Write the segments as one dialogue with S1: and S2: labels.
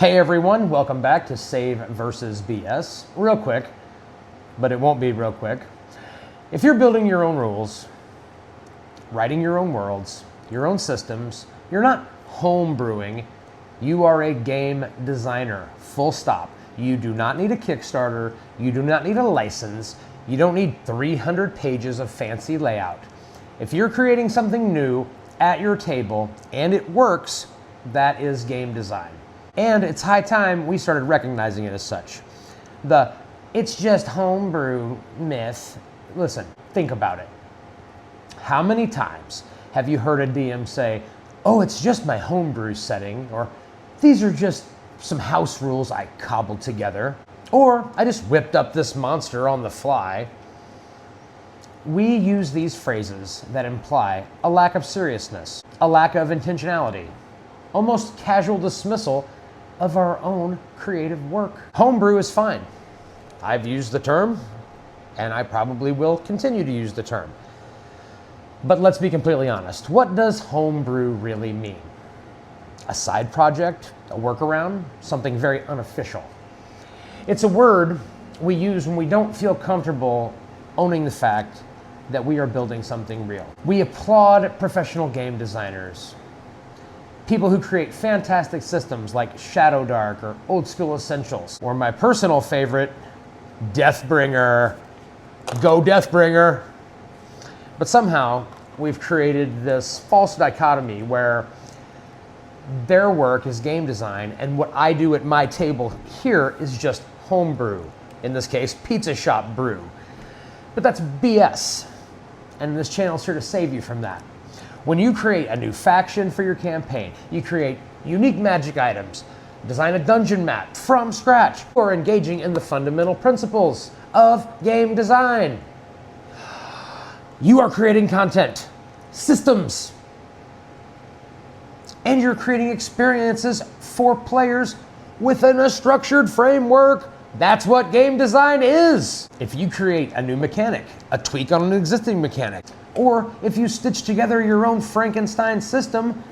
S1: Hey everyone, welcome back to Save versus BS. Real quick, but it won't be real quick. If you're building your own rules, writing your own worlds, your own systems, you're not homebrewing, you are a game designer, full stop. You do not need a Kickstarter, you do not need a license, you don't need 300 pages of fancy layout. If you're creating something new at your table and it works, that is game design. And it's high time we started recognizing it as such. The "it's just homebrew" myth, listen, think about it. How many times have you heard a DM say, "Oh, it's just my homebrew setting," or "these are just some house rules I cobbled together," or "I just whipped up this monster on the fly"? We use these phrases that imply a lack of seriousness, a lack of intentionality, almost casual dismissal of our own creative work. Homebrew is fine. I've used the term, and I probably will continue to use the term. But let's be completely honest. What does homebrew really mean? A side project, a workaround, something very unofficial. It's a word we use when we don't feel comfortable owning the fact that we are building something real. We applaud professional game designers, people who create fantastic systems like Shadowdark or Old School Essentials, or my personal favorite, Deathbringer. Go Deathbringer! But somehow we've created this false dichotomy where their work is game design and what I do at my table here is just homebrew. In this case, pizza shop brew. But that's BS. And this channel is here to save you from that. When you create a new faction for your campaign, you create unique magic items, design a dungeon map from scratch, or engaging in the fundamental principles of game design. You are creating content, systems, and you're creating experiences for players within a structured framework. That's what game design is. If you create a new mechanic, a tweak on an existing mechanic, or if you stitch together your own Frankenstein system,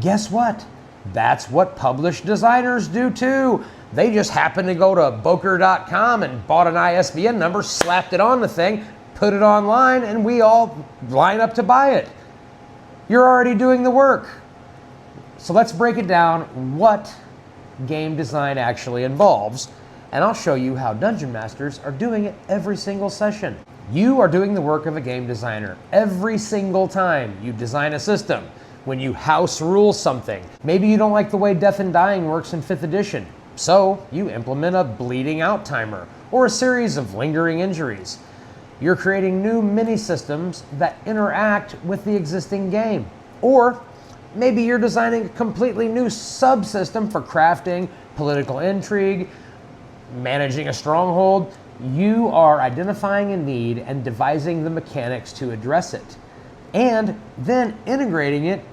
S1: guess what? That's what published designers do too. They just happen to go to boker.com and bought an ISBN number, slapped it on the thing, put it online, and we all line up to buy it. You're already doing the work. So let's break it down what game design actually involves, and I'll show you how dungeon masters are doing it every single session. You are doing the work of a game designer every single time you design a system. When you house rule something, maybe you don't like the way Death and Dying works in 5th edition, so you implement a bleeding out timer or a series of lingering injuries. You're creating new mini systems that interact with the existing game. Or maybe you're designing a completely new subsystem for crafting, political intrigue, managing a stronghold. You are identifying a need and devising the mechanics to address it, and then integrating it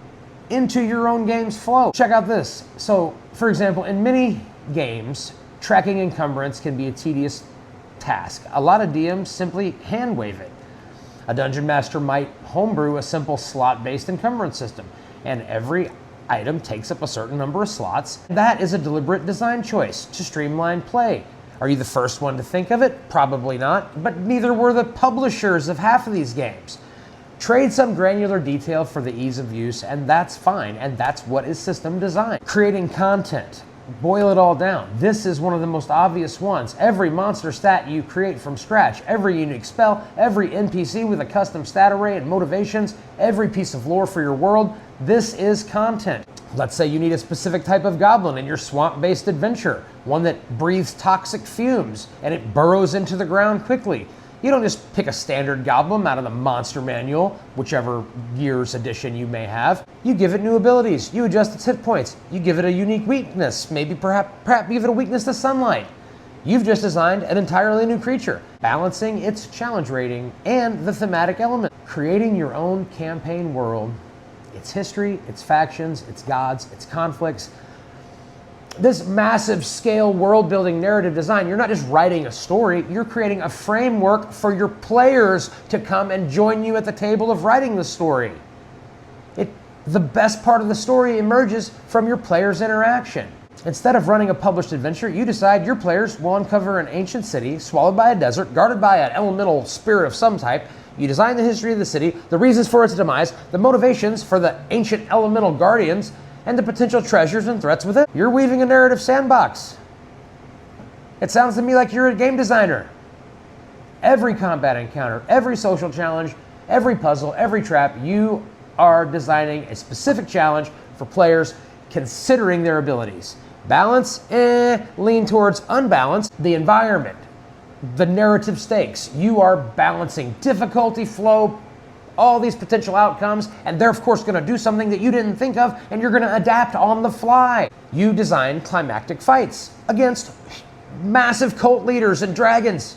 S1: into your own game's flow. Check out this. So, for example, in many games, tracking encumbrance can be a tedious task. A lot of DMs simply hand wave it. A dungeon master might homebrew a simple slot-based encumbrance system, and every item takes up a certain number of slots. That is a deliberate design choice to streamline play. Are you the first one to think of it? Probably not, but neither were the publishers of half of these games. Trade some granular detail for the ease of use, and that's fine, and that's what is system design. Creating content. Boil it all down. This is one of the most obvious ones. Every monster stat you create from scratch, every unique spell, every NPC with a custom stat array and motivations, every piece of lore for your world, this is content. Let's say you need a specific type of goblin in your swamp-based adventure, one that breathes toxic fumes and it burrows into the ground quickly. You don't just pick a standard goblin out of the monster manual, whichever year's edition you may have. You give it new abilities, you adjust its hit points, you give it a unique weakness, maybe perhaps give it a weakness to sunlight. You've just designed an entirely new creature, balancing its challenge rating and the thematic element. Creating your own campaign world, its history, its factions, its gods, its conflicts. This massive scale world building narrative design, you're not just writing a story, you're creating a framework for your players to come and join you at the table of writing the story. The best part of the story emerges from your players' interaction. Instead of running a published adventure, you decide your players will uncover an ancient city swallowed by a desert, guarded by an elemental spirit of some type. You design the history of the city, the reasons for its demise, the motivations for the ancient elemental guardians, and the potential treasures and threats within. You're weaving a narrative sandbox. It sounds to me like you're a game designer. Every combat encounter, every social challenge, every puzzle, every trap, you are designing a specific challenge for players considering their abilities. Balance, lean towards unbalance. The environment, the narrative stakes. You are balancing difficulty, flow, all these potential outcomes, and they're of course gonna do something that you didn't think of, and you're gonna adapt on the fly. You design climactic fights against massive cult leaders and dragons.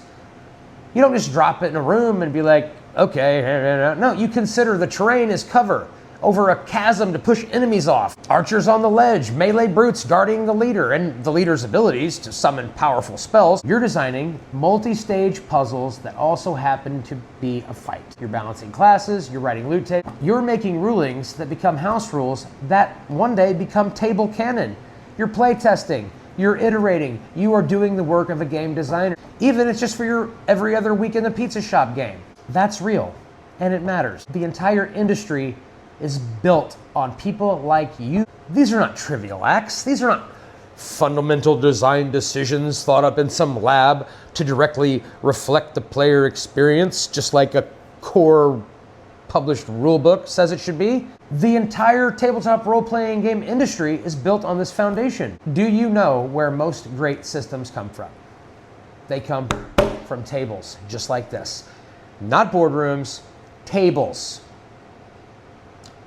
S1: You don't just drop it in a room and be like, okay, no, you consider the terrain as cover over a chasm to push enemies off. Archers on the ledge, melee brutes guarding the leader and the leader's abilities to summon powerful spells. You're designing multi-stage puzzles that also happen to be a fight. You're balancing classes, you're writing loot tables, you're making rulings that become house rules that one day become table canon. You're play testing, you're iterating, you are doing the work of a game designer. Even if it's just for your every other week in the pizza shop game. That's real, and it matters. The entire industry is built on people like you. These are not trivial acts. These are not fundamental design decisions thought up in some lab to directly reflect the player experience, just like a core published rulebook says it should be. The entire tabletop role-playing game industry is built on this foundation. Do you know where most great systems come from? They come from tables, just like this. Not boardrooms, tables.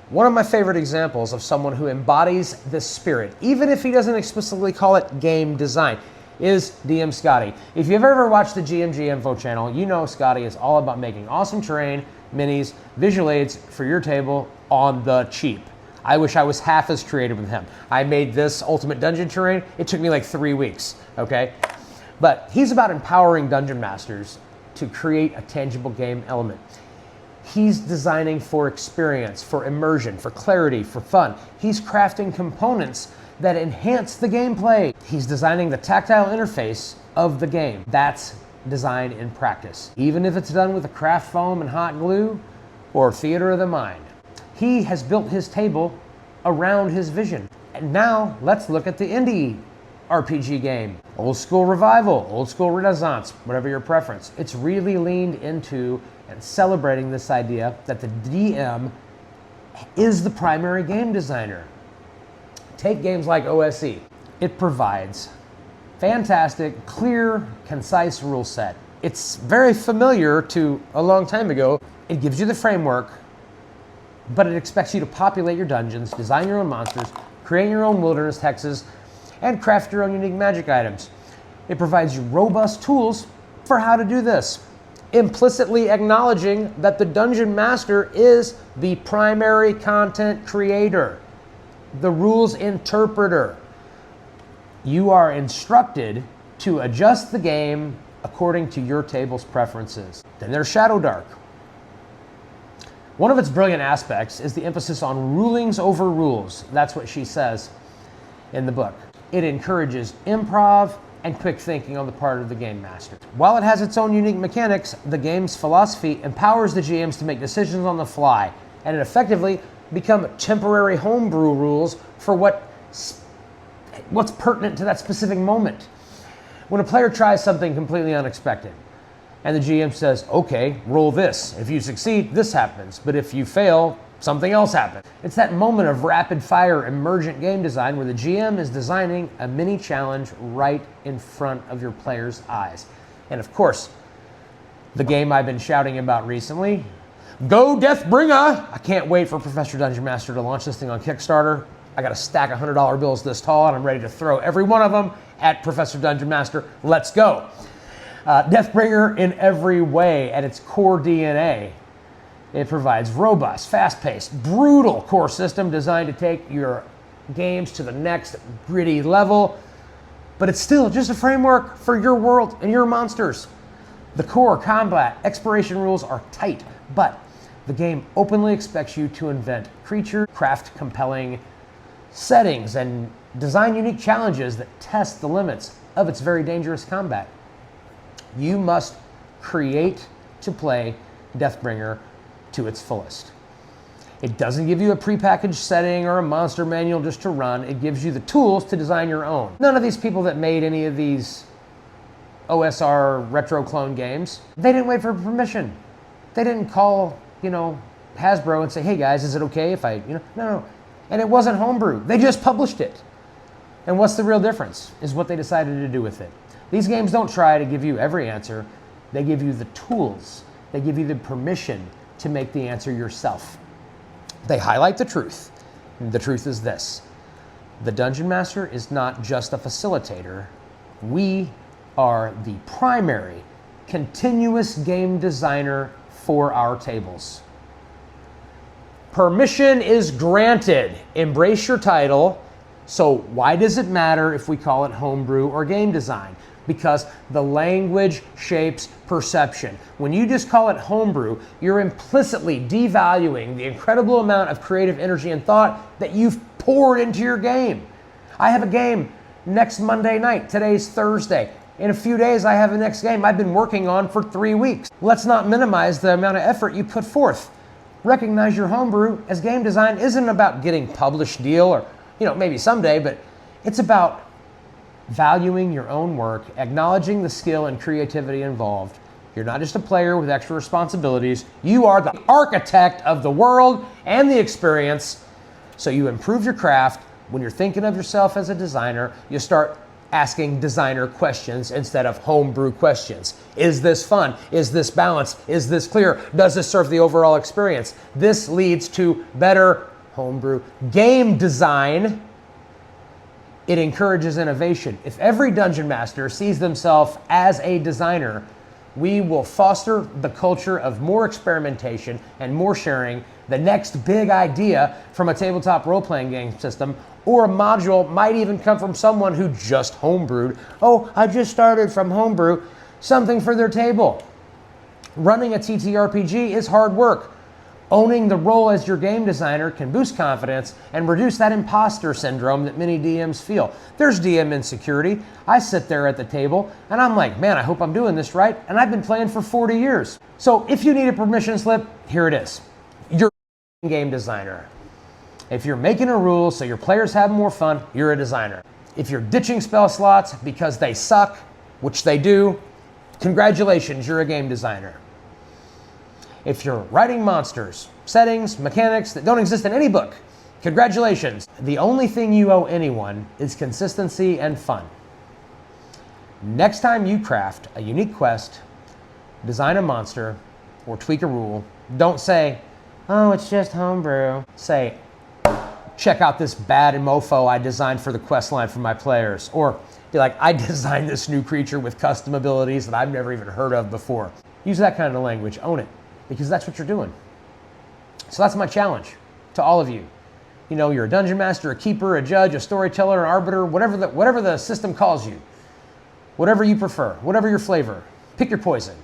S1: One of my favorite examples of someone who embodies this spirit, even if he doesn't explicitly call it game design, is DM Scotty. If you've ever watched the GMG Info channel, you know Scotty is all about making awesome terrain, minis, visual aids for your table on the cheap. I wish I was half as creative with him. I made this Ultimate Dungeon terrain. It took me like 3 weeks, okay? But he's about empowering dungeon masters to create a tangible game element. He's designing for experience, for immersion, for clarity, for fun. He's crafting components that enhance the gameplay. He's designing the tactile interface of the game. That's design in practice. Even if it's done with a craft foam and hot glue or theater of the mind. He has built his table around his vision. And now let's look at the indie RPG game. Old school revival, old school renaissance, whatever your preference. It's really leaned into and celebrating this idea that the DM is the primary game designer. Take games like OSE. It provides fantastic, clear, concise rule set. It's very familiar to a long time ago. It gives you the framework, but it expects you to populate your dungeons, design your own monsters, create your own wilderness hexes, and craft your own unique magic items. It provides you robust tools for how to do this, implicitly acknowledging that the dungeon master is the primary content creator, the rules interpreter. You are instructed to adjust the game according to your table's preferences. Then there's Shadowdark. One of its brilliant aspects is the emphasis on rulings over rules. That's what she says in the book. It encourages improv and quick thinking on the part of the game master. While it has its own unique mechanics, the game's philosophy empowers the GMs to make decisions on the fly, and it effectively become temporary homebrew rules for what's pertinent to that specific moment. When a player tries something completely unexpected, and the GM says, okay, roll this. If you succeed, this happens. But if you fail, something else happens. It's that moment of rapid fire emergent game design where the GM is designing a mini challenge right in front of your player's eyes. And of course, the game I've been shouting about recently, Go Deathbringer! I can't wait for Professor Dungeon Master to launch this thing on Kickstarter. I got a stack of $100 bills this tall and I'm ready to throw every one of them at Professor Dungeon Master. Let's go. Deathbringer in every way at its core DNA. It provides robust, fast-paced, brutal core system designed to take your games to the next gritty level, but it's still just a framework for your world and your monsters. The core combat exploration rules are tight, but the game openly expects you to invent creatures, craft compelling settings, and Design unique challenges that test the limits of its very dangerous combat. You must create to play Deathbringer to its fullest. It doesn't give you a prepackaged setting or a monster manual just to run. It gives you the tools to design your own. None of these people that made any of these OSR retro clone games, they didn't wait for permission. They didn't call, Hasbro and say, hey guys, is it okay if I, no. And it wasn't Homebrew. They just published it. And what's the real difference is what they decided to do with it. These games don't try to give you every answer. They give you the tools. They give you the permission to make the answer yourself. They highlight the truth. The truth is this: the Dungeon Master is not just a facilitator. We are the primary continuous game designer for our tables. Permission is granted. Embrace your title. So why does it matter if we call it homebrew or game design? Because the language shapes perception. When you just call it homebrew, you're implicitly devaluing the incredible amount of creative energy and thought that you've poured into your game. I have a game next Monday night. Today's Thursday. In a few days, I have a next game I've been working on for 3 weeks. Let's not minimize the amount of effort you put forth. Recognize your homebrew as game design isn't about getting published deal or, maybe someday, but it's about valuing your own work, acknowledging the skill and creativity involved. You're not just a player with extra responsibilities. You are the architect of the world and the experience. So you improve your craft. When you're thinking of yourself as a designer, you start asking designer questions instead of homebrew questions. Is this fun? Is this balanced? Is this clear? Does this serve the overall experience? This leads to better homebrew game design. It encourages innovation. If every dungeon master sees themselves as a designer, we will foster the culture of more experimentation and more sharing. The next big idea from a tabletop role-playing game system or a module might even come from someone who just homebrewed. Oh, I just started from homebrew, something for their table. Running a TTRPG is hard work. Owning the role as your game designer can boost confidence and reduce that imposter syndrome that many DMs feel. There's DM insecurity. I sit there at the table and I'm like, man, I hope I'm doing this right. And I've been playing for 40 years. So if you need a permission slip, here it is. You're a game designer. If you're making a rule so your players have more fun, you're a designer. If you're ditching spell slots because they suck, which they do, congratulations, you're a game designer. If you're writing monsters, settings, mechanics that don't exist in any book, congratulations. The only thing you owe anyone is consistency and fun. Next time you craft a unique quest, design a monster, or tweak a rule, don't say, oh, it's just homebrew. Say, check out this bad mofo I designed for the quest line for my players. Or be like, I designed this new creature with custom abilities that I've never even heard of before. Use that kind of language, own it. Because that's what you're doing. So that's my challenge to all of you. You're a dungeon master, a keeper, a judge, a storyteller, an arbiter, whatever the system calls you. Whatever you prefer, whatever your flavor. Pick your poison.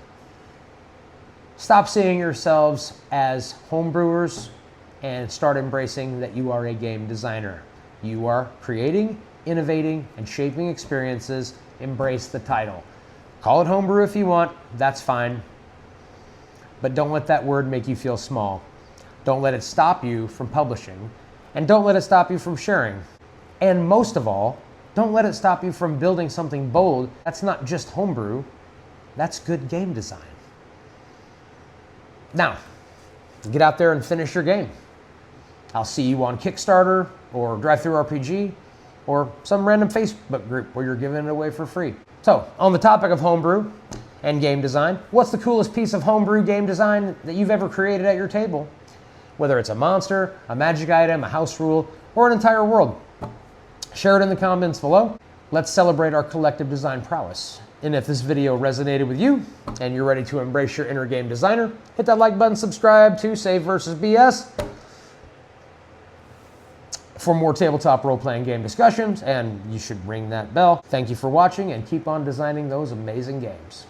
S1: Stop seeing yourselves as homebrewers and start embracing that you are a game designer. You are creating, innovating, and shaping experiences. Embrace the title. Call it homebrew if you want, that's fine. But don't let that word make you feel small. Don't let it stop you from publishing. And don't let it stop you from sharing. And most of all, don't let it stop you from building something bold. That's not just homebrew, that's good game design. Now, get out there and finish your game. I'll see you on Kickstarter or DriveThruRPG or some random Facebook group where you're giving it away for free. So, on the topic of homebrew and game design, what's the coolest piece of homebrew game design that you've ever created at your table? Whether it's a monster, a magic item, a house rule, or an entire world. Share it in the comments below. Let's celebrate our collective design prowess. And if this video resonated with you and you're ready to embrace your inner game designer, hit that like button, subscribe to Save vs. BS for more tabletop role-playing game discussions, and you should ring that bell. Thank you for watching and keep on designing those amazing games.